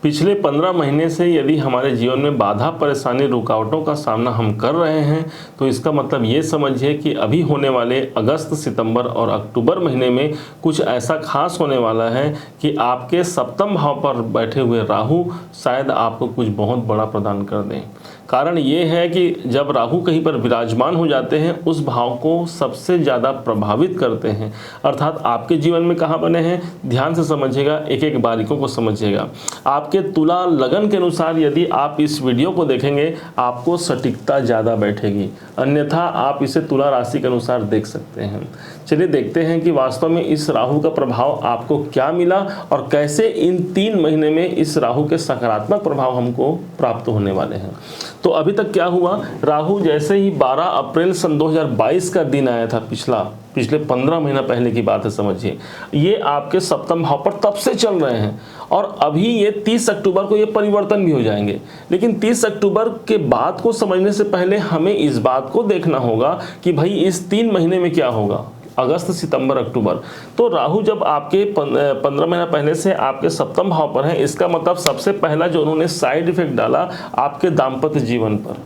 पिछले 15 महीने से यदि हमारे जीवन में बाधा, परेशानी, रुकावटों का सामना हम कर रहे हैं तो इसका मतलब ये समझिए कि अभी होने वाले अगस्त, सितंबर और अक्टूबर महीने में कुछ ऐसा खास होने वाला है कि आपके सप्तम भाव पर बैठे हुए राहु शायद आपको कुछ बहुत बड़ा प्रदान कर दें। कारण ये है कि जब राहु कहीं पर विराजमान हो जाते हैं उस भाव को सबसे ज़्यादा प्रभावित करते हैं, अर्थात आपके जीवन में कहाँ बने हैं, ध्यान से समझिएगा, एक एक बारीकों को समझिएगा। आपके तुला लगन के अनुसार यदि आप इस वीडियो को देखेंगे आपको सटीकता ज़्यादा बैठेगी, अन्यथा आप इसे तुला राशि के अनुसार देख सकते हैं। चलिए देखते हैं कि वास्तव में इस राहु का प्रभाव आपको क्या मिला और कैसे इन 3 महीने में इस राहु के सकारात्मक प्रभाव हमको प्राप्त होने वाले हैं। तो अभी तक क्या हुआ, राहु जैसे ही 12 अप्रैल सन 2022 का दिन आया था, पिछले 15 महीना पहले की बात है, समझिए, ये आपके सप्तम भाव पर तब से चल रहे हैं और अभी ये 30 अक्टूबर को ये परिवर्तन भी हो जाएंगे। लेकिन 30 अक्टूबर के बाद को समझने से पहले हमें इस बात को देखना होगा कि भाई इस 3 महीने में क्या होगा, अगस्त, सितंबर, अक्टूबर। तो राहु जब आपके 15 महीना पहले से आपके सप्तम भाव पर है, इसका मतलब सबसे पहला जो उन्होंने साइड इफेक्ट डाला आपके दाम्पत्य जीवन पर,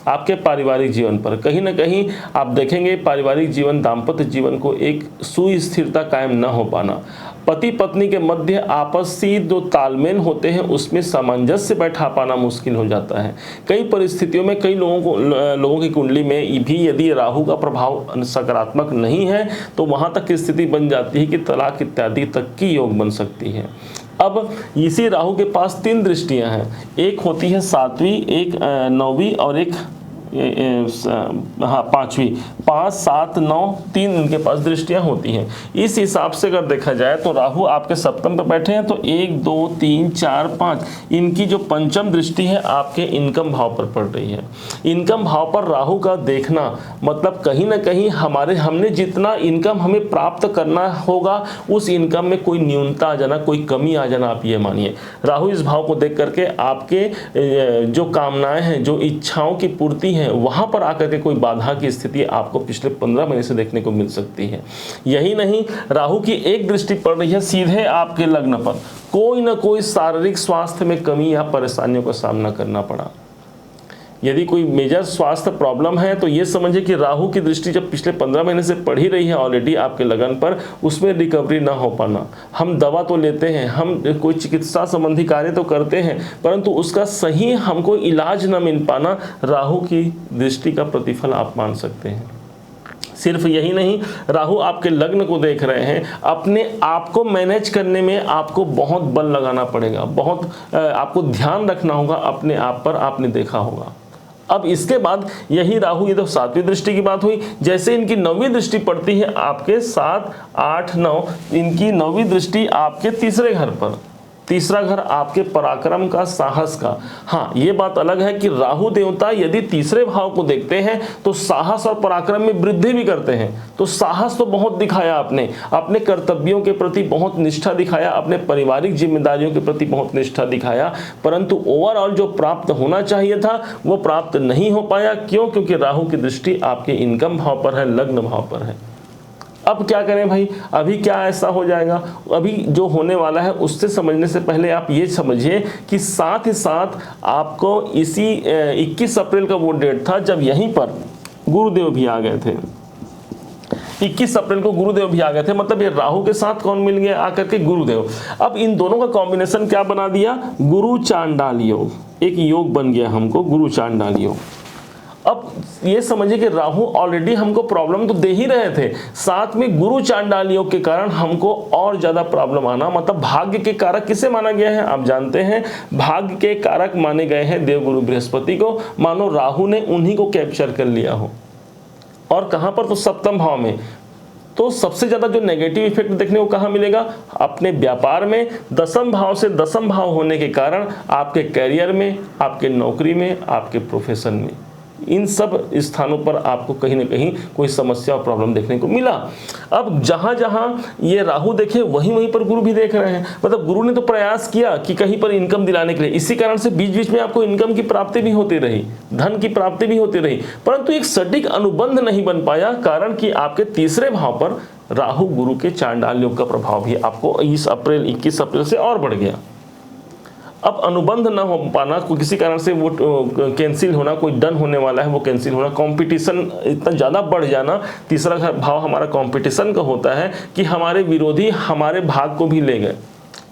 आपके पारिवारिक जीवन पर। कहीं ना कहीं आप देखेंगे पारिवारिक जीवन, दाम्पत्य जीवन को एक सुस्थिरता कायम न हो पाना, पति पत्नी के मध्य आपसी जो तालमेल होते हैं उसमें सामंजस्य बैठा पाना मुश्किल हो जाता है। कई परिस्थितियों में कई लोगों की कुंडली में भी यदि राहु का प्रभाव सकारात्मक नहीं है तो वहां तक की स्थिति बन जाती है कि तलाक इत्यादि तक की योग बन सकती है। अब इसी राहु के पास 3 दृष्टियां हैं, एक होती है 7वीं, एक 9वीं और एक 5वीं। 5, 7, 9 3 इनके पास दृष्टियां होती हैं। इस हिसाब से अगर देखा जाए तो राहु आपके सप्तम पर बैठे हैं तो 1, 2, 3, 4, 5 इनकी जो पंचम दृष्टि है आपके इनकम भाव पर पड़ रही है। इनकम भाव पर राहु का देखना मतलब कहीं ना कहीं हमने जितना इनकम हमें प्राप्त करना होगा उस इनकम में कोई न्यूनता आ जाना, कोई कमी आ जाना, आप ये मानिए। राहु इस भाव को देख करके आपके जो कामनाएं हैं, जो इच्छाओं की पूर्ति है, वहां पर आकर के कोई बाधा की स्थिति आपको पिछले 15 महीने से देखने को मिल सकती है। यही नहीं, राहु की एक दृष्टि पड़ रही है सीधे आपके लग्न पर, कोई ना कोई शारीरिक स्वास्थ्य में कमी या परेशानियों का सामना करना पड़ा। यदि कोई मेजर स्वास्थ्य प्रॉब्लम है तो ये समझिए कि राहु की दृष्टि जब पिछले 15 महीने से पड़ ही रही है ऑलरेडी आपके लगन पर, उसमें रिकवरी ना हो पाना। हम दवा तो लेते हैं, हम कोई चिकित्सा संबंधी कार्य तो करते हैं, परंतु उसका सही हमको इलाज न मिल पाना राहु की दृष्टि का प्रतिफल आप मान सकते हैं। सिर्फ यही नहीं, राहु आपके लग्न को देख रहे हैं, अपने आप को मैनेज करने में आपको बहुत बल लगाना पड़ेगा, बहुत आपको ध्यान रखना होगा अपने आप पर, आपने देखा होगा। अब इसके बाद यही राहु, ये तो 7वीं दृष्टि की बात हुई, जैसे इनकी 9वीं दृष्टि पड़ती है आपके 7, 8, 9, इनकी 9वीं दृष्टि आपके तीसरे घर पर। तीसरा घर आपके पराक्रम का, साहस का। हाँ, ये बात अलग है कि राहु देवता यदि तीसरे भाव को देखते हैं तो साहस और पराक्रम में वृद्धि भी करते हैं। तो साहस तो बहुत दिखाया आपने, अपने कर्तव्यों के प्रति बहुत निष्ठा दिखाया, अपने पारिवारिक जिम्मेदारियों के प्रति बहुत निष्ठा दिखाया, परंतु ओवरऑल जो प्राप्त होना चाहिए था वो प्राप्त नहीं हो पाया। क्यों? क्योंकि राहु की दृष्टि आपके इनकम भाव पर है, लग्न भाव पर है। अब क्या करें भाई, अभी क्या ऐसा हो जाएगा, अभी जो होने वाला है उससे समझने से पहले आप ये समझिए कि साथ ही साथ आपको इसी 21 अप्रैल का वो डेट था जब यहीं पर गुरुदेव भी आ गए थे। 21 अप्रैल को गुरुदेव भी आ गए थे, मतलब ये राहु के साथ कौन मिल गया आकर के, गुरुदेव। अब इन दोनों का कॉम्बिनेशन क्या बना दिया, गुरु चांडाल योग, एक योग बन गया हमको, गुरु चांडाल योग। अब ये समझिए कि राहु ऑलरेडी हमको प्रॉब्लम तो दे ही रहे थे, साथ में गुरु चांडाल योग के कारण हमको और ज्यादा प्रॉब्लम आना, मतलब भाग्य के कारक किसे माना गया है आप जानते हैं, भाग्य के कारक माने गए हैं देवगुरु बृहस्पति को। मानो राहु ने उन्हीं को कैप्चर कर लिया हो, और कहां पर, तो सप्तम भाव में। तो सबसे ज्यादा जो नेगेटिव इफेक्ट देखने को कहां मिलेगा, अपने व्यापार में। दसम भाव से दसम भाव होने के कारण आपके कैरियर में, आपके नौकरी में, आपके प्रोफेशन में, इन सब स्थानों पर आपको कहीं ना कहीं कोई समस्या और प्रॉब्लम देखने को मिला। अब जहां जहां ये राहु देखे वहीं पर गुरु भी देख रहे हैं, मतलब गुरु ने तो प्रयास किया कि कहीं पर इनकम दिलाने के लिए, इसी कारण से बीच बीच में आपको इनकम की प्राप्ति भी होती रही, धन की प्राप्ति भी होती रही, परंतु एक सटीक अनुबंध नहीं बन पाया, कारण कि आपके तीसरे भाव पर राहु गुरु के चांडाल योग का प्रभाव भी आपको 21 अप्रैल से और बढ़ गया। अब अनुबंध ना हो पाना, किसी कारण से वो कैंसिल होना, कोई डन होने वाला है वो कैंसिल होना, कंपटीशन इतना ज़्यादा बढ़ जाना। तीसरा भाव हमारा कंपटीशन का होता है कि हमारे विरोधी हमारे भाग को भी ले गए,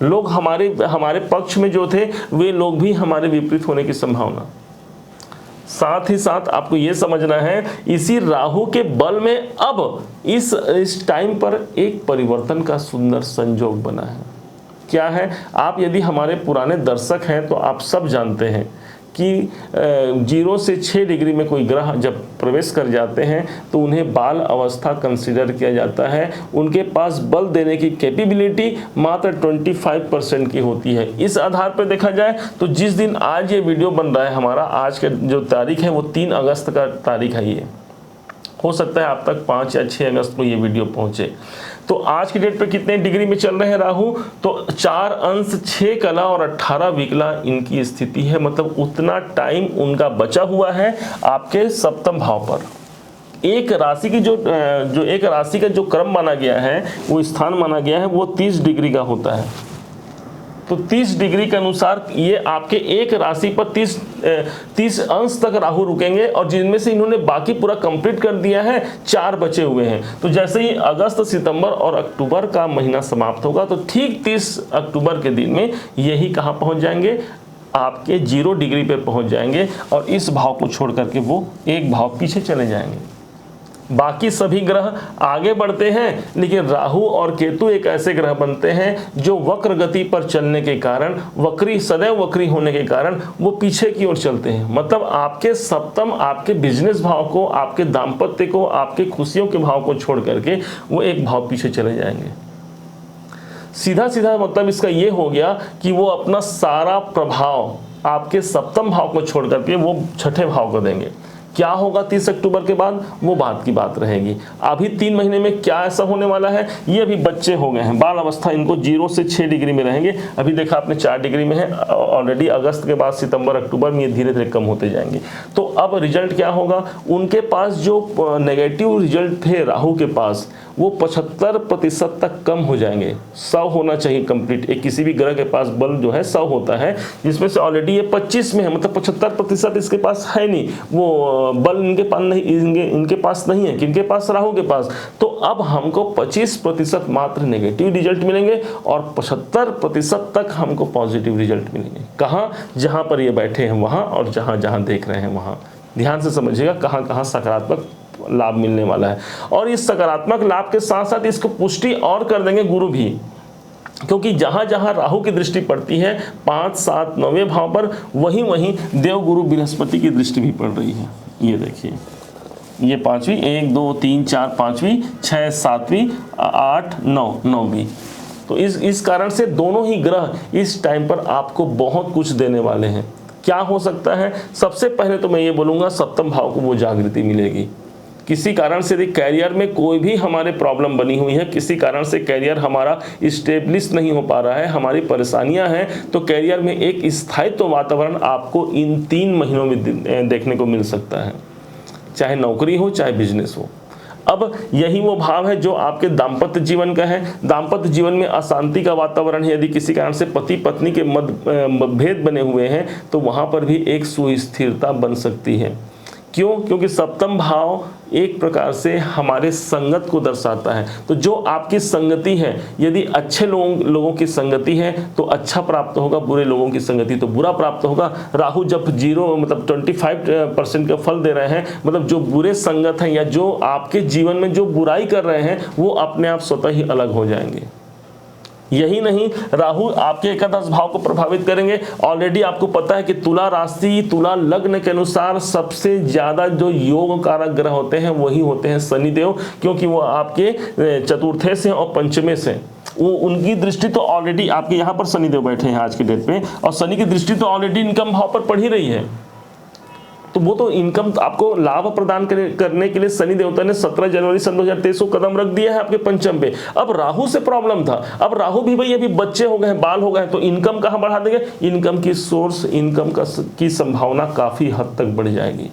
लोग हमारे पक्ष में जो थे वे लोग भी हमारे विपरीत होने की संभावना। साथ ही साथ आपको ये समझना है इसी राहु के बल में अब इस टाइम पर एक परिवर्तन का सुंदर संयोग बना है। क्या है? आप यदि हमारे पुराने दर्शक हैं तो आप सब जानते हैं कि 0 से 6 डिग्री में कोई ग्रह जब प्रवेश कर जाते हैं तो उन्हें बाल अवस्था कंसीडर किया जाता है। उनके पास बल देने की कैपेबिलिटी मात्र 25% की होती है। इस आधार पर देखा जाए तो जिस दिन आज ये वीडियो बन रहा है, हमारा आज का जो तारीख है वो 3 अगस्त का तारीख है। ये हो सकता है आप तक 5 या 6 अगस्त को ये वीडियो पहुंचे। तो आज की डेट पे कितने डिग्री में चल रहे हैं राहु? तो 4 अंश 6 कला और 18 विकला इनकी स्थिति है। मतलब उतना टाइम उनका बचा हुआ है आपके सप्तम भाव पर। एक राशि की जो एक राशि का जो क्रम माना गया है, वो स्थान माना गया है, वो 30 डिग्री का होता है। तो 30 डिग्री के अनुसार ये आपके एक राशि पर 30 अंश तक राहु रुकेंगे, और जिनमें से इन्होंने बाकी पूरा कंप्लीट कर दिया है, 4 बचे हुए हैं। तो जैसे ही अगस्त, सितंबर और अक्टूबर का महीना समाप्त होगा तो ठीक 30 अक्टूबर के दिन में यही कहाँ पहुँच जाएंगे? आपके 0 डिग्री पे पहुँच जाएंगे, और इस भाव को छोड़ करके वो एक भाव पीछे चले जाएंगे। बाकी सभी ग्रह आगे बढ़ते हैं, लेकिन राहु और केतु एक ऐसे ग्रह बनते हैं जो वक्र गति पर चलने के कारण, सदैव वक्री होने के कारण वो पीछे की ओर चलते हैं। मतलब आपके सप्तम, आपके बिजनेस भाव को, आपके दाम्पत्य को, आपके खुशियों के भाव को छोड़ करके वो एक भाव पीछे चले जाएंगे। सीधा सीधा मतलब इसका ये हो गया कि वो अपना सारा प्रभाव आपके सप्तम भाव को छोड़ करके वो छठे भाव को देंगे। क्या होगा 30 अक्टूबर के बाद, वो बात की बात रहेगी। अभी 3 महीने में क्या ऐसा होने वाला है? ये अभी बच्चे हो गए हैं, बाल अवस्था इनको 0 से 6 डिग्री में रहेंगे। अभी देखा आपने 4 डिग्री में है ऑलरेडी। अगस्त के बाद सितंबर, अक्टूबर में ये धीरे धीरे कम होते जाएंगे। तो अब रिजल्ट क्या होगा? उनके पास जो नेगेटिव रिजल्ट थे राहु के पास, वो 75% तक कम हो जाएंगे। 100 होना चाहिए कंप्लीट। एक किसी भी ग्रह के पास बल जो है 100 होता है, जिसमें से ऑलरेडी ये 25 में है। मतलब 75% इसके पास है नहीं, वो बल इनके पास नहीं, इनके पास नहीं है। किनके पास? राहु के पास। तो अब हमको 25% मात्र नेगेटिव रिजल्ट मिलेंगे और 75% तक हमको पॉजिटिव रिजल्ट मिलेंगे। कहाँ? जहाँ पर ये बैठे हैं वहाँ, और जहाँ जहाँ देख रहे हैं वहाँ। ध्यान से समझिएगा कहाँ कहाँ सकारात्मक लाभ मिलने वाला है। और इस सकारात्मक लाभ के साथ साथ इसको पुष्टि और कर देंगे गुरु भी, क्योंकि जहां जहां राहु की दृष्टि पड़ती है 5, 7, 9वें भाव पर, वहीं वहीं देवगुरु बृहस्पति की दृष्टि भी पड़ रही है। ये देखिए, ये 5वीं, 1, 2, 3, 4, 5वीं, 6, 7वीं, 8, 9, 9वीं। तो इस कारण से दोनों ही ग्रह इस टाइम पर आपको बहुत कुछ देने वाले हैं। क्या हो सकता है? सबसे पहले तो मैं ये बोलूँगा, सप्तम भाव को वो जागृति मिलेगी। किसी कारण से यदि कैरियर में कोई भी हमारे प्रॉब्लम बनी हुई है, किसी कारण से कैरियर हमारा इस्टेब्लिश नहीं हो पा रहा है, हमारी परेशानियां हैं, तो कैरियर में एक स्थायित्व वातावरण आपको इन 3 महीनों में देखने को मिल सकता है, चाहे नौकरी हो चाहे बिजनेस हो। अब यही वो भाव है जो आपके दाम्पत्य जीवन का है। दाम्पत्य जीवन में अशांति का वातावरण है, यदि किसी कारण से पति पत्नी के मतभेद बने हुए हैं तो वहाँ पर भी एक सुस्थिरता बन सकती है। क्यों? क्योंकि सप्तम भाव एक प्रकार से हमारे संगत को दर्शाता है। तो जो आपकी संगति है, यदि अच्छे लोगों की संगति है तो अच्छा प्राप्त होगा, बुरे लोगों की संगति तो बुरा प्राप्त होगा। राहु जब 0 मतलब 25% का फल दे रहे हैं, मतलब जो बुरे संगत हैं या जो आपके जीवन में जो बुराई कर रहे हैं, वो अपने आप स्वतः ही अलग हो जाएंगे। यही नहीं, राहु आपके एकादश भाव को प्रभावित करेंगे। ऑलरेडी आपको पता है कि तुला राशि, तुला लग्न के अनुसार सबसे ज्यादा जो योग कारक ग्रह होते हैं वही होते हैं शनिदेव, क्योंकि वो आपके चतुर्थे से और पंचमे से, वो उनकी दृष्टि तो ऑलरेडी आपके यहाँ पर शनिदेव बैठे हैं आज की डेट पे, और शनि की दृष्टि तो ऑलरेडी इनकम भाव पर पड़ ही रही है। तो वो तो इनकम आपको लाभ प्रदान करने के लिए शनि देवता ने 17 जनवरी सन 2023 को कदम रख दिया है आपके पंचम पे। अब राहु से प्रॉब्लम था, अब राहु भी भाई अभी बच्चे हो गए हैं, बाल हो गए हैं, तो इनकम कहाँ बढ़ा देंगे? इनकम की सोर्स, इनकम की संभावना काफी हद तक बढ़ जाएगी।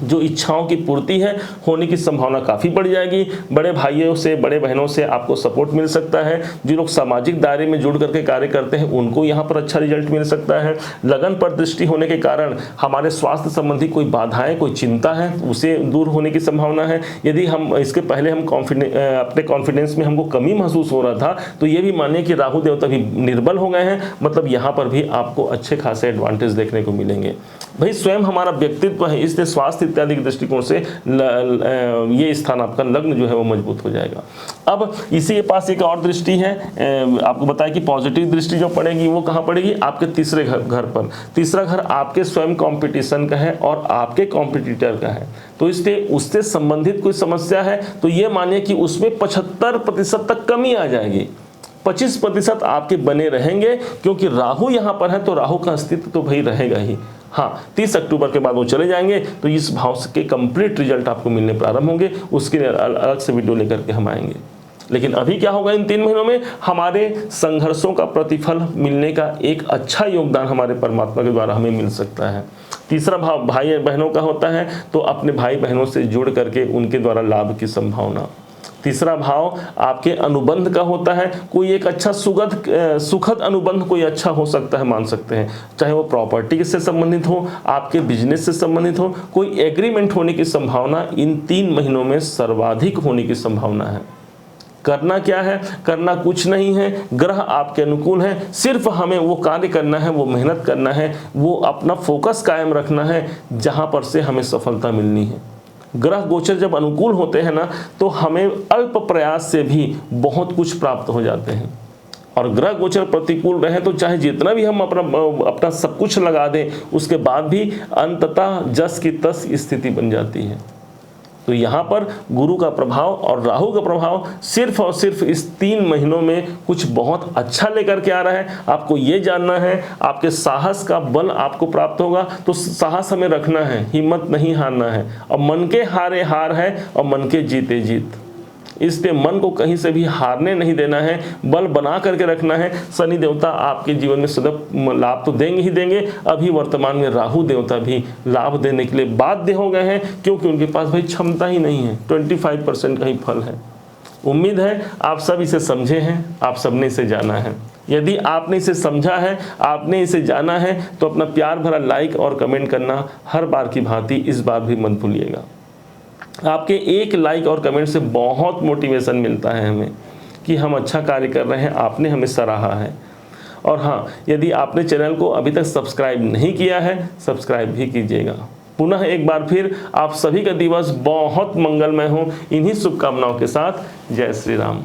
जो इच्छाओं की पूर्ति है होने की संभावना काफ़ी बढ़ जाएगी। बड़े भाइयों से, बड़े बहनों से आपको सपोर्ट मिल सकता है। जो लोग सामाजिक दायरे में जुड़ करके कार्य करते हैं उनको यहाँ पर अच्छा रिजल्ट मिल सकता है। लगन पर दृष्टि होने के कारण हमारे स्वास्थ्य संबंधी कोई बाधाएं, कोई चिंता है, उसे दूर होने की संभावना है। यदि हम इसके पहले हम अपने कॉन्फिडेंस में हमको कमी महसूस हो रहा था, तो ये भी मानिए कि राहु देवता भी निर्बल हो गए हैं। मतलब यहाँ पर भी आपको अच्छे खासे एडवांटेज देखने को मिलेंगे। भाई स्वयं हमारा व्यक्तित्व है, इसलिए स्वास्थ्य इत्यादि के दृष्टिकोण से ये स्थान आपका लग्न जो है वो मजबूत हो जाएगा। अब इसी के पास एक और दृष्टि है, आपको बताया कि पॉजिटिव दृष्टि जो पड़ेगी वो कहाँ पड़ेगी, आपके तीसरे घर पर। तीसरा घर आपके स्वयं कंपटीशन का है और आपके कॉम्पिटिटर का है, तो इसलिए उससे संबंधित कोई समस्या है तो ये मानिए कि उसमें 75% तक कमी आ जाएगी। 25% आपके बने रहेंगे, क्योंकि राहु यहाँ पर है तो राहु का अस्तित्व तो भाई रहेगा ही। हाँ, 30 अक्टूबर के बाद वो चले जाएंगे तो इस भाव के कंप्लीट रिजल्ट आपको मिलने प्रारंभ होंगे। उसके लिए अलग से वीडियो लेकर के हम आएंगे। लेकिन अभी क्या होगा, इन 3 महीनों में हमारे संघर्षों का प्रतिफल मिलने का एक अच्छा योगदान हमारे परमात्मा के द्वारा हमें मिल सकता है। तीसरा भाव भाई बहनों का होता है, तो अपने भाई बहनों से जुड़ करके उनके द्वारा लाभ की संभावना। तीसरा भाव आपके अनुबंध का होता है, कोई एक अच्छा सुखद अनुबंध कोई अच्छा हो सकता है, मान सकते हैं, चाहे वो प्रॉपर्टी से संबंधित हो, आपके बिजनेस से संबंधित हो, कोई एग्रीमेंट होने की संभावना इन 3 महीनों में सर्वाधिक होने की संभावना है। करना क्या है, करना कुछ नहीं है, ग्रह आपके अनुकूल है, सिर्फ हमें वो कार्य करना है, वो मेहनत करना है, वो अपना फोकस कायम रखना है जहां पर से हमें सफलता मिलनी है। ग्रह गोचर जब अनुकूल होते हैं ना, तो हमें अल्प प्रयास से भी बहुत कुछ प्राप्त हो जाते हैं। और ग्रह गोचर प्रतिकूल रहे तो चाहे जितना भी हम अपना सब कुछ लगा दें, उसके बाद भी अंततः जस की तस स्थिति बन जाती है। तो यहाँ पर गुरु का प्रभाव और राहु का प्रभाव सिर्फ और सिर्फ इस 3 महीनों में कुछ बहुत अच्छा लेकर के आ रहा है। आपको ये जानना है, आपके साहस का बल आपको प्राप्त होगा, तो साहस हमें रखना है, हिम्मत नहीं हारना है। और मन के हारे हार है और मन के जीते जीत, इसलिए मन को कहीं से भी हारने नहीं देना है, बल बना करके रखना है। शनि देवता आपके जीवन में सदैव लाभ तो देंगे ही देंगे। अभी वर्तमान में राहु देवता भी लाभ देने के लिए बाध्य हो गए हैं, क्योंकि उनके पास भाई क्षमता ही नहीं है। 25% का ही फल है। उम्मीद है आप सब इसे समझे हैं, आप सबने इसे जाना है। यदि आपने इसे समझा है, आपने इसे जाना है, तो अपना प्यार भरा लाइक और कमेंट करना हर बार की भांति इस बार भी मत भूलिएगा। आपके एक लाइक और कमेंट से बहुत मोटिवेशन मिलता है हमें कि हम अच्छा कार्य कर रहे हैं, आपने हमें सराहा है। और हाँ, यदि आपने चैनल को अभी तक सब्सक्राइब नहीं किया है, सब्सक्राइब भी कीजिएगा। पुनः एक बार फिर आप सभी का दिवस बहुत मंगलमय हो, इन्हीं शुभकामनाओं के साथ। जय श्री राम।